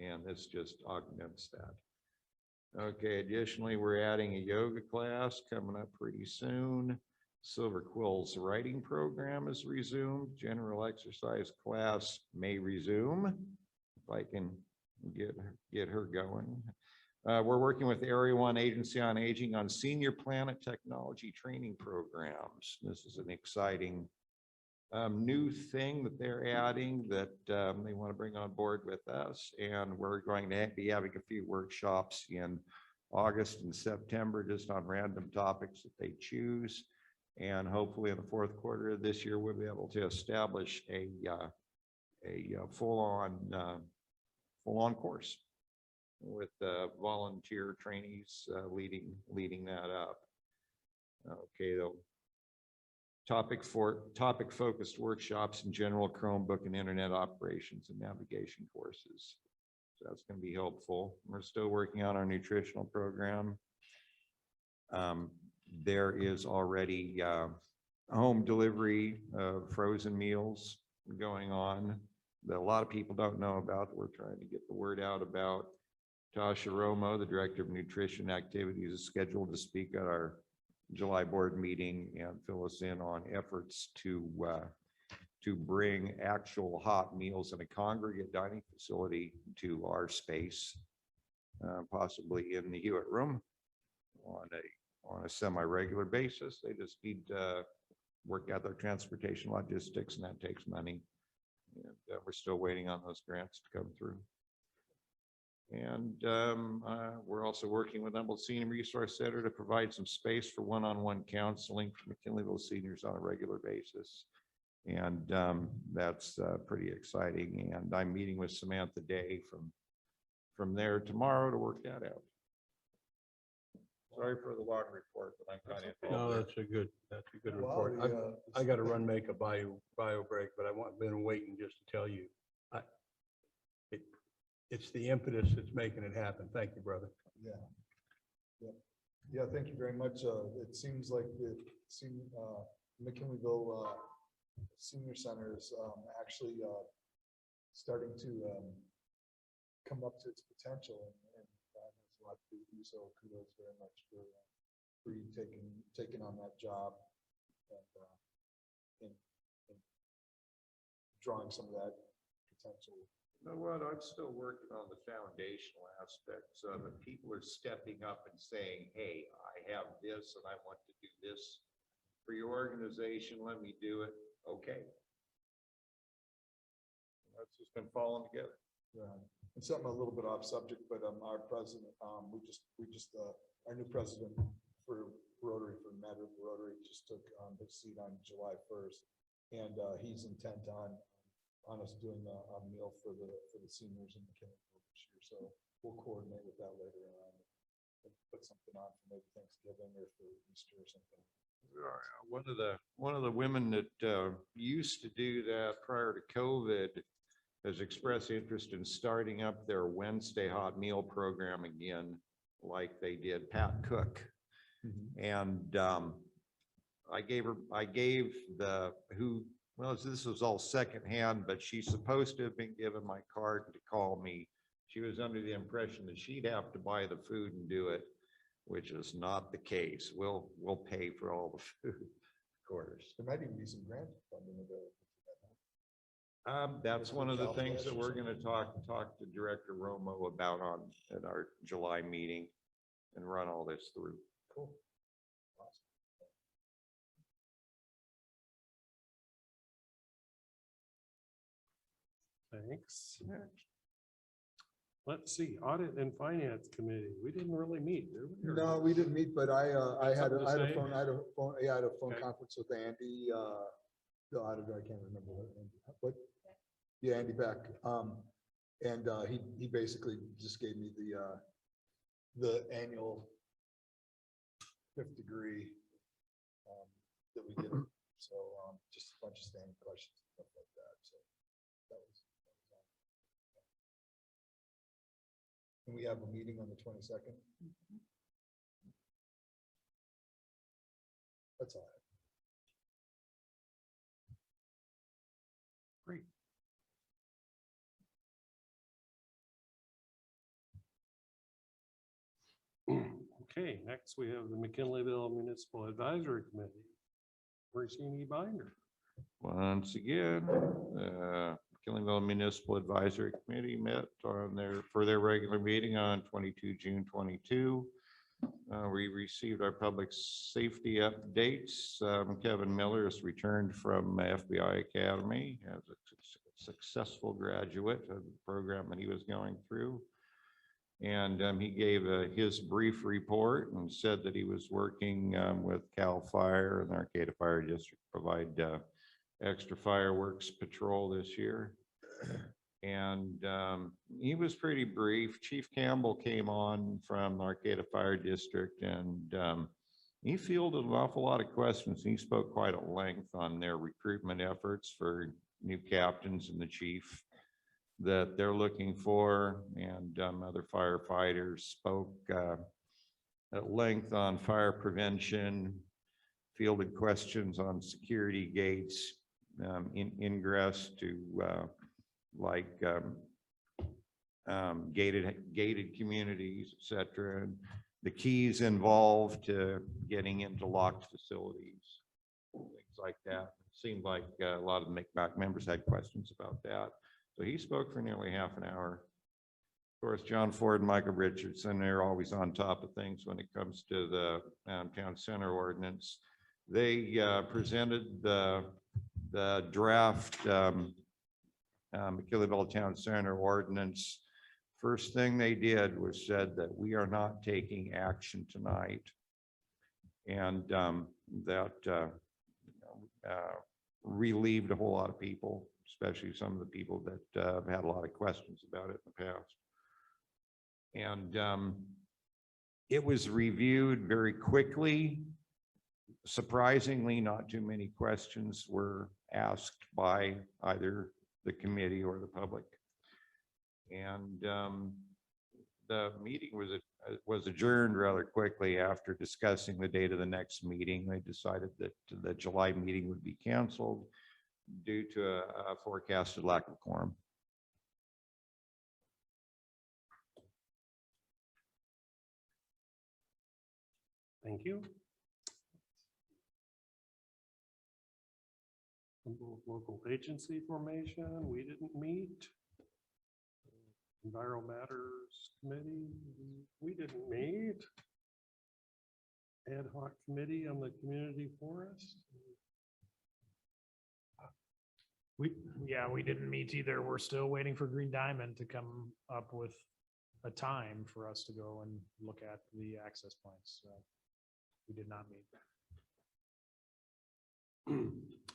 Speaker 4: And this just augments that. Okay, additionally, we're adding a yoga class coming up pretty soon. Silver Quill's writing program is resumed. General exercise class may resume if I can get her going. We're working with Area 1 Agency on Aging on Senior Planet Technology training programs. This is an exciting new thing that they're adding that they want to bring on board with us. And we're going to be having a few workshops in August and September, just on random topics that they choose. And hopefully in the fourth quarter of this year, we'll be able to establish a full-on course with volunteer trainees leading that up. Okay, though. Topic focused workshops in general Chromebook and internet operations and navigation courses. So that's going to be helpful. We're still working on our nutritional program. There is already home delivery of frozen meals going on that a lot of people don't know about, that we're trying to get the word out about. Tasha Romo, the Director of Nutrition Activities, is scheduled to speak at our July board meeting and fill us in on efforts to bring actual hot meals in a congregate dining facility to our space, possibly in the Hewitt Room on a semi-regular basis. They just need to work out their transportation logistics, and that takes money. And we're still waiting on those grants to come through. And we're also working with Humboldt Senior Resource Center to provide some space for one-on-one counseling for McKinleyville seniors on a regular basis. And that's pretty exciting. And I'm meeting with Samantha Day from there tomorrow to work that out. Sorry for the long report, but I'm kind of.
Speaker 7: No, that's a good report. I got to run, make a bio break, but been waiting just to tell you. It's the impetus that's making it happen. Thank you, brother.
Speaker 1: Yeah, thank you very much. It seems like the McKinleyville Senior Center is actually starting to come up to its potential, and has a lot to do. So kudos very much for you taking on that job and drawing some of that potential.
Speaker 4: You know what? I'm still working on the foundational aspects of it. People are stepping up and saying, hey, I have this and I want to do this for your organization. Let me do it. Okay. That's just been falling together.
Speaker 1: Yeah, and something a little bit off subject, but our president, we just our new president for Rotary, for Maverick Rotary, just took his seat on July 1st, and he's intent on us doing a meal for the seniors in McKinleyville this year. So we'll coordinate with that later on and put something on for maybe Thanksgiving or for Easter or something.
Speaker 4: One of the women that used to do that prior to COVID has expressed interest in starting up their Wednesday hot meal program again, like they did Pat Cook. And I gave this was all secondhand, but she's supposed to have been given my card to call me. She was under the impression that she'd have to buy the food and do it. which is not the case. We'll pay for all the food, of course.
Speaker 1: There might even be some grant funding available.
Speaker 4: That's one of the things that we're gonna talk to Director Romo about at our July meeting and run all this through.
Speaker 1: Cool.
Speaker 2: Thanks. Let's see, Audit and Finance Committee. We didn't really meet, did we? Or-
Speaker 1: No, we didn't meet, but I had
Speaker 2: Something to say?
Speaker 1: a phone, yeah, I had a phone
Speaker 2: Okay.
Speaker 1: conference with Andy, the auditor, I can't remember what, but, yeah, Andy Beck. And he basically just gave me the annual fifth degree that we get. So just a bunch of standard questions, and stuff like that. So that was. And we have a meeting on the 22nd. That's all.
Speaker 2: Great. Okay, next we have the McKinleyville Municipal Advisory Committee. Marcini Binder.
Speaker 4: Once again, Killingville Municipal Advisory Committee met for their regular meeting on June 22. We received our public safety updates. Kevin Miller has returned from FBI Academy as a successful graduate of the program that he was going through. And he gave his brief report and said that he was working with CAL FIRE and the Arcata Fire District to provide extra fireworks patrol this year. And he was pretty brief. Chief Campbell came on from the Arcata Fire District and he fielded an awful lot of questions. He spoke quite at length on their recruitment efforts for new captains and the chief that they're looking for, and other firefighters spoke at length on fire prevention, fielded questions on security gates, ingress to gated communities, et cetera, and the keys involved to getting into locked facilities, things like that. It seemed like a lot of the MCBAC members had questions about that. So he spoke for nearly half an hour. Of course, John Ford and Michael Richardson, they're always on top of things when it comes to the town center ordinance. They presented the draft McKinleyville Town Center ordinance. First thing they did was said that we are not taking action tonight. And that relieved a whole lot of people, especially some of the people that have had a lot of questions about it in the past. And it was reviewed very quickly. Surprisingly, not too many questions were asked by either the committee or the public. And the meeting was adjourned rather quickly after discussing the date of the next meeting. They decided that the July meeting would be canceled due to a forecasted lack of quorum.
Speaker 2: Thank you. Local agency formation, we didn't meet. Environmental Matters Committee, we didn't meet. Ad hoc committee on the community forest.
Speaker 5: We didn't meet either. We're still waiting for Green Diamond to come up with a time for us to go and look at the access points. So we did not meet.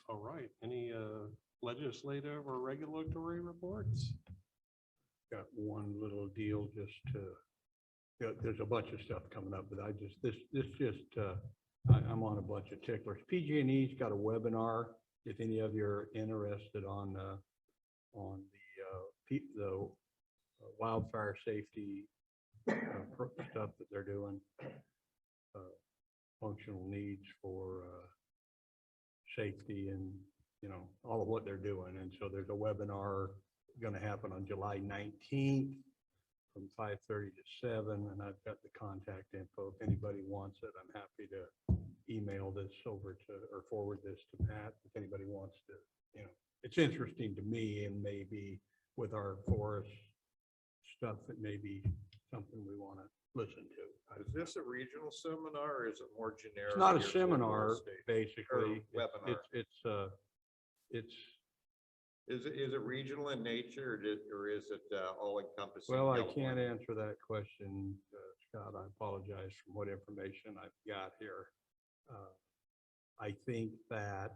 Speaker 2: All right, any legislative or regulatory reports?
Speaker 7: Got one little deal just to, there's a bunch of stuff coming up, but I'm on a bunch of ticklers. PG&E's got a webinar, if any of you are interested on the wildfire safety stuff that they're doing, functional needs for safety and, all of what they're doing. And so there's a webinar going to happen on July 19th from 5:30 to 7, and I've got the contact info. If anybody wants it, I'm happy to email this over to, or forward this to Pat, if anybody wants to, it's interesting to me, and maybe with our forest stuff, it may be something we want to listen to.
Speaker 4: Is this a regional seminar or is it more generic?
Speaker 7: It's not a
Speaker 4: geared toward
Speaker 7: seminar,
Speaker 4: real estate?
Speaker 7: basically.
Speaker 4: Or webinar.
Speaker 7: It's,
Speaker 4: Is it regional in nature or is it all encompassing?
Speaker 7: well, I can't answer that question, Scott. I apologize for what information I've got here. I think that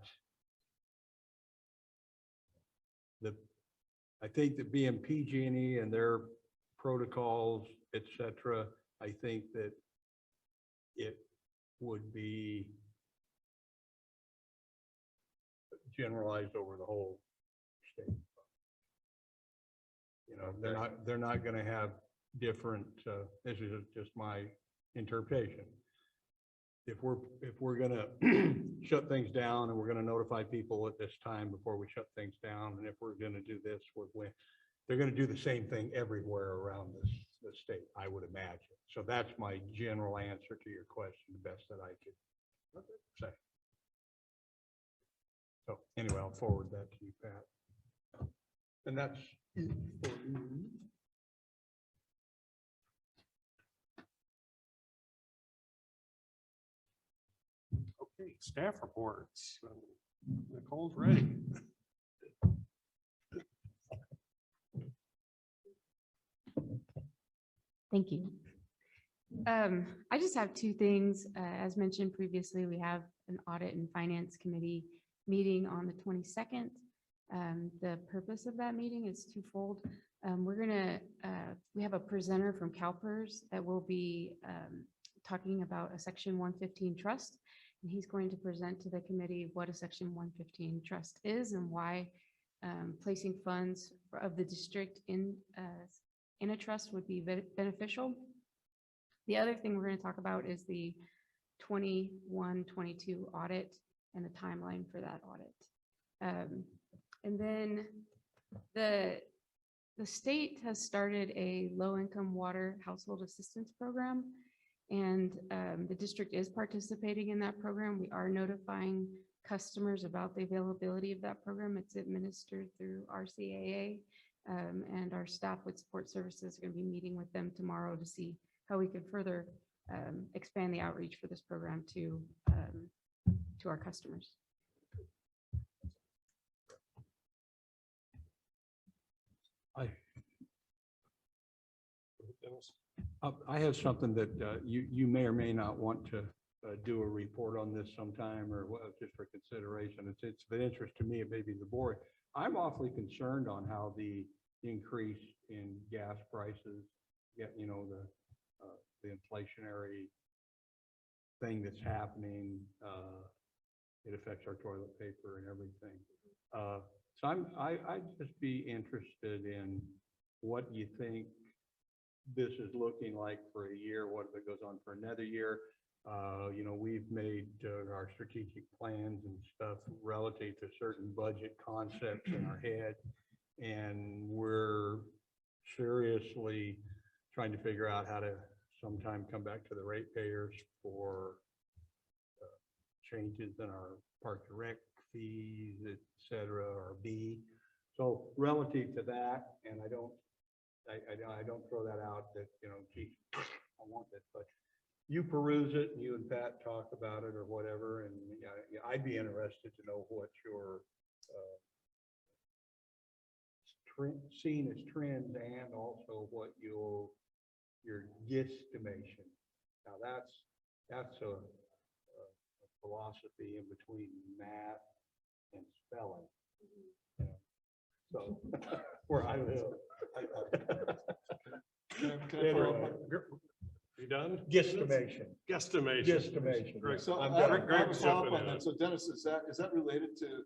Speaker 7: BMPG&E and their protocols, et cetera, I think that it would be generalized over the whole state. They're not going to have different, this is just my interpretation. If we're going to shut things down and we're going to notify people at this time before we shut things down, and if we're going to do this they're going to do the same thing everywhere around the state, I would imagine. So that's my general answer to your question, the best that I could say. So anyway, I'll forward that to you, Pat. And that's it for me.
Speaker 2: Okay, staff reports. Nicole's ready.
Speaker 12: Thank you. I just have two things. As mentioned previously, we have an audit and finance committee meeting on the 22nd. The purpose of that meeting is twofold. We have a presenter from CalPERS that will be talking about a Section 115 trust. And he's going to present to the committee what a Section 115 trust is and why placing funds of the district in a trust would be beneficial. The other thing we're going to talk about is the 21-22 audit and the timeline for that audit. And then the state has started a low-income water household assistance program, and the district is participating in that program. We are notifying customers about the availability of that program. It's administered through RCAA, and our staff with support services are going to be meeting with them tomorrow to see how we could further expand the outreach for this program to our customers.
Speaker 7: I have something that you may or may not want to do a report on this sometime, or just for consideration. It's of interest to me, it may be the board. I'm awfully concerned on how the increase in gas prices, the inflationary thing that's happening, it affects our toilet paper and everything. So I'd just be interested in what you think this is looking like for a year, what if it goes on for another year. We've made our strategic plans and stuff relative to certain budget concepts in our head, and we're seriously trying to figure out how to sometime come back to the ratepayers for changes in our park and rec fees, et cetera, or B. So relative to that, and I don't throw that out that, geez, I want this, but you peruse it and you and Pat talk about it or whatever. And I'd be interested to know what your seen as trends, and also what your guesstimation. Now that's a philosophy in between math and spelling. So where I live. Anyway.
Speaker 2: You done?
Speaker 7: Guesstimation.
Speaker 2: Guesstimation.
Speaker 7: Greg,
Speaker 1: So
Speaker 2: I'm
Speaker 1: I have
Speaker 2: Greg's
Speaker 1: a follow-up
Speaker 2: jumping
Speaker 1: on
Speaker 2: in.
Speaker 1: that. So Dennis, is that related to,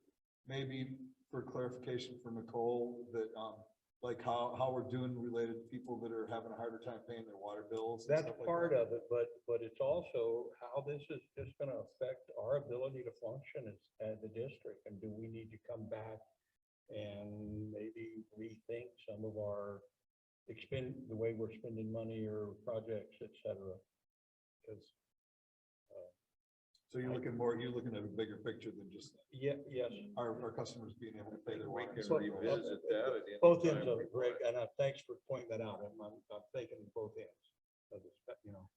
Speaker 1: maybe for clarification for Nicole, that like how we're doing related to people that are having a harder time paying their water bills? and
Speaker 7: That's
Speaker 1: stuff like
Speaker 7: part
Speaker 1: that?
Speaker 7: of it, but it's also how this is just going to affect our ability to function as the district. And do we need to come back and maybe rethink some of our expend, the way we're spending money or projects, et cetera. Because.
Speaker 1: So you're looking at a bigger picture than just
Speaker 7: Yeah, yes.
Speaker 1: our customers being able to pay their water.
Speaker 7: Revisit that at both ends of it, Greg, and thanks for pointing that out. I'm thinking both ends of this, you know.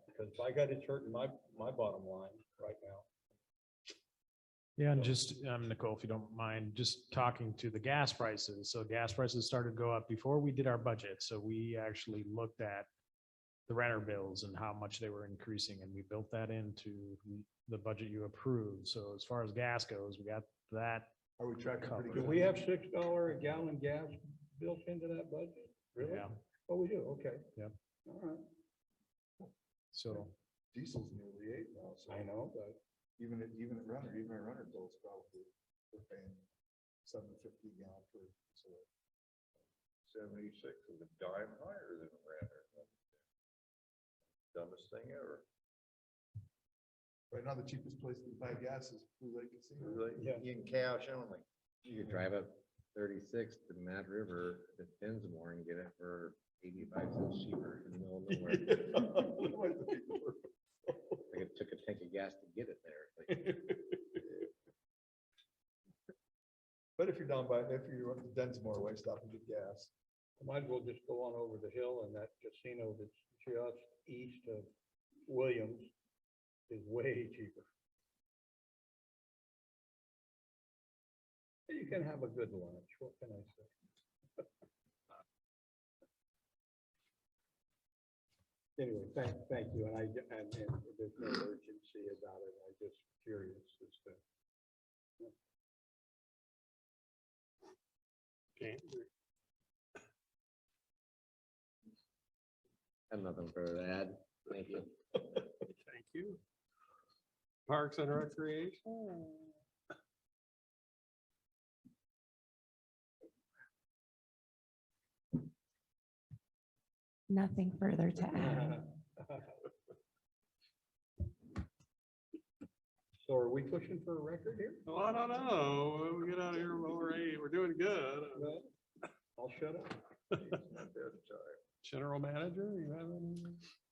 Speaker 7: Because I got it hurting my bottom line right now.
Speaker 5: Yeah, and just, Nicole, if you don't mind, just talking to the gas prices. So gas prices started to go up before we did our budget. So we actually looked at the renter bills and how much they were increasing, and we built that into the budget you approved. So as far as gas goes, we got that.
Speaker 1: Are we tracking pretty
Speaker 5: covered.
Speaker 7: Do
Speaker 1: good?
Speaker 7: we have $6 a gallon gas built into that budget? Really?
Speaker 5: Yeah.
Speaker 7: Oh, we do, okay.
Speaker 5: Yep.
Speaker 7: All right,
Speaker 5: So
Speaker 1: Diesel's nearly 8 now, so
Speaker 7: I know, but
Speaker 1: even at runner bills probably, we're paying $7.50 a gallon for, so.
Speaker 4: 76 is a dime higher than Renner. Dumbest thing ever.
Speaker 1: Right now, the cheapest place to buy gas is Blue Lake Casino.
Speaker 7: yeah.
Speaker 4: In cash only.
Speaker 13: You could drive up 36 to Mad River to Dinsmore and get it for 85 cents cheaper in the middle of nowhere. Like it took a tank of gas to get it there. Like,
Speaker 1: But if you're on the Densmore way, stop and get gas.
Speaker 7: Might as well just go on over the hill, and that casino that's just east of Williams is way cheaper. You can have a good lunch, what can I say? Anyway, thank you, and there's no urgency about it, I'm just curious as to.
Speaker 2: Okay.
Speaker 13: I have nothing further to add. Thank you.
Speaker 2: Thank you. Parks and Recreation.
Speaker 11: Nothing further to add.
Speaker 7: So are we pushing for a record here?
Speaker 2: Oh, I don't know. We'll get out of here while we're eight. We're doing good.
Speaker 7: Well, I'll shut up.
Speaker 2: General Manager, you have any?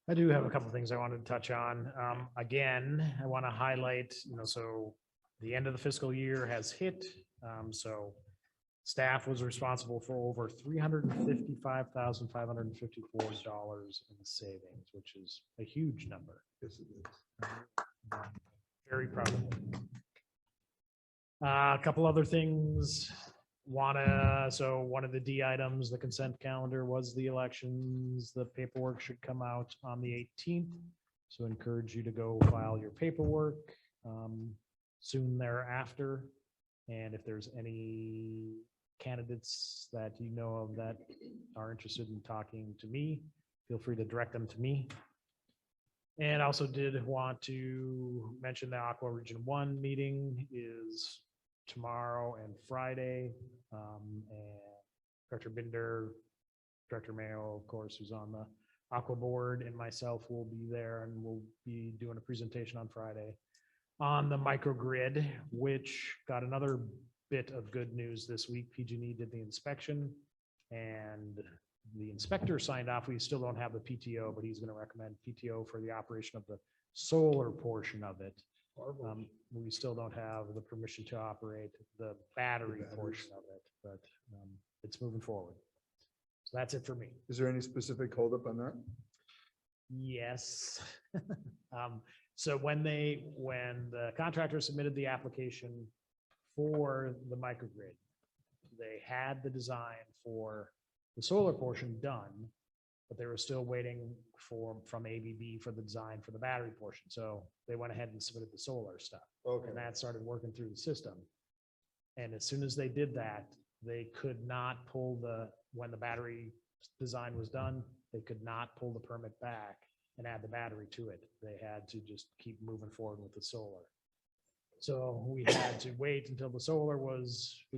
Speaker 5: I do have a couple things I wanted to touch on. Again, I want to highlight, so the end of the fiscal year has hit. So staff was responsible for over $355,554 in savings, which is a huge number.
Speaker 1: Yes, it is.
Speaker 5: Very proud of it. A couple other things. So one of the D items, the consent calendar, was the elections. The paperwork should come out on the 18th. So encourage you to go file your paperwork soon thereafter. And if there's any candidates that you know of that are interested in talking to me, feel free to direct them to me. And also did want to mention the Aqua Region 1 meeting is tomorrow and Friday. And Director Binder, Director Mayo, of course, who's on the Aqua Board, and myself will be there, and we'll be doing a presentation on Friday on the microgrid, which got another bit of good news this week. PG&E did the inspection, and the inspector signed off. We still don't have the PTO, but he's going to recommend PTO for the operation of the solar portion of it. We still don't have the permission to operate the battery portion of it, but it's moving forward. So that's it for me.
Speaker 1: Is there any specific holdup on that?
Speaker 5: Yes. So when the contractor submitted the application for the microgrid, they had the design for the solar portion done, but they were still waiting from ABB for the design for the battery portion. So they went ahead and submitted the solar stuff.
Speaker 1: Okay.
Speaker 5: And that started working through the system. And as soon as they did that, they could not pull when the battery design was done, they could not pull the permit back and add the battery to it. They had to just keep moving forward with the solar. So we had to wait until we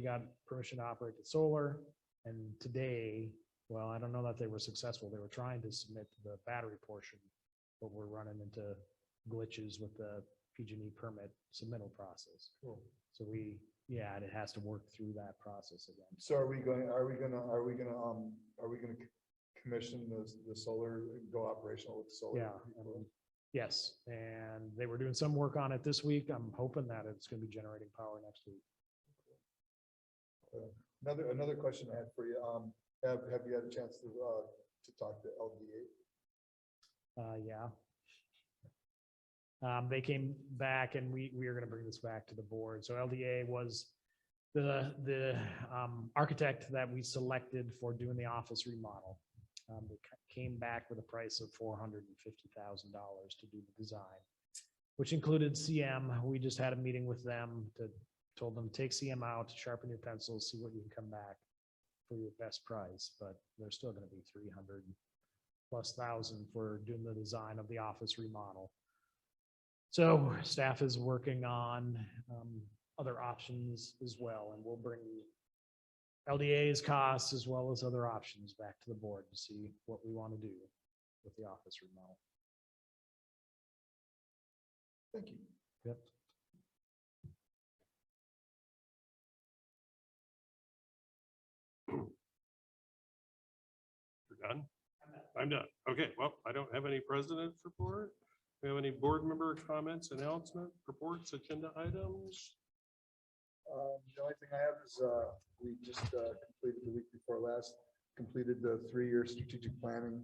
Speaker 5: got permission to operate the solar. And today, well, I don't know that they were successful. They were trying to submit the battery portion, but we're running into glitches with the PG&E permit submittal process.
Speaker 1: Cool.
Speaker 5: So yeah, and it has to work through that process again.
Speaker 1: So are we gonna commission the solar, go operational with solar?
Speaker 5: Yeah, yes, and they were doing some work on it this week. I'm hoping that it's gonna be generating power next week.
Speaker 1: Another question I had for you, have you had a chance to talk to LDA?
Speaker 5: Yeah. They came back and we are gonna bring this back to the board. So LDA was the architect that we selected for doing the office remodel. They came back with a price of $450,000 to do the design, which included CM. We just had a meeting with them told them, take CM out, sharpen your pencils, see what you can come back for your best price, but they're still gonna be $300,000+ for doing the design of the office remodel. So staff is working on other options as well, and we'll bring LDA's costs as well as other options back to the board to see what we want to do with the office remodel.
Speaker 1: Thank you.
Speaker 5: Yep.
Speaker 2: You're done? I'm done. Okay, well, I don't have any president's report. Do we have any board member comments, announcement, reports, agenda items?
Speaker 1: The only thing I have is, we just completed the week before last, completed the 3-year strategic planning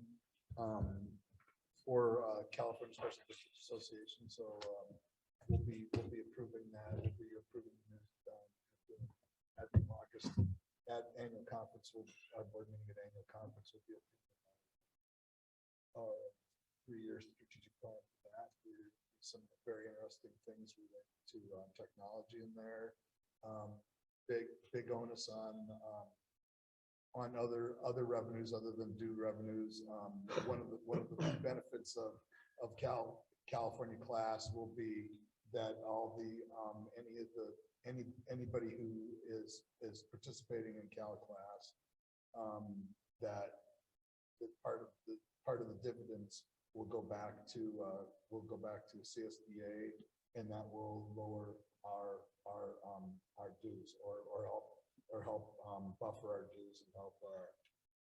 Speaker 1: for California Special District Association. So we'll be approving that. We'll be approving it at the August annual conference. Our board meeting at annual conference will be approving our 3-year strategic plan for that. There's some very interesting things related to technology in there. Big onus on other revenues other than due revenues. One of the benefits of California class will be that all the anybody who is participating in Cal class, that part of the dividends will go back to CSDA, and that will lower our dues or help buffer our dues and help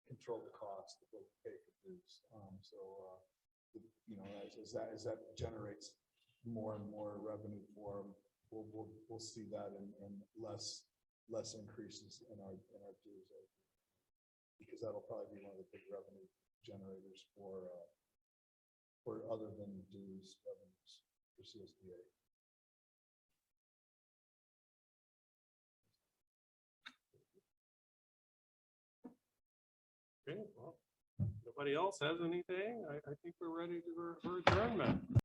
Speaker 1: control the cost that we pay for dues. As that generates more and more revenue for them, we'll see that in less increases in our dues, because that'll probably be one of the big revenue generators for other than dues revenues for CSDA.
Speaker 2: Okay, well, nobody else has anything. I think we're ready for adjournment.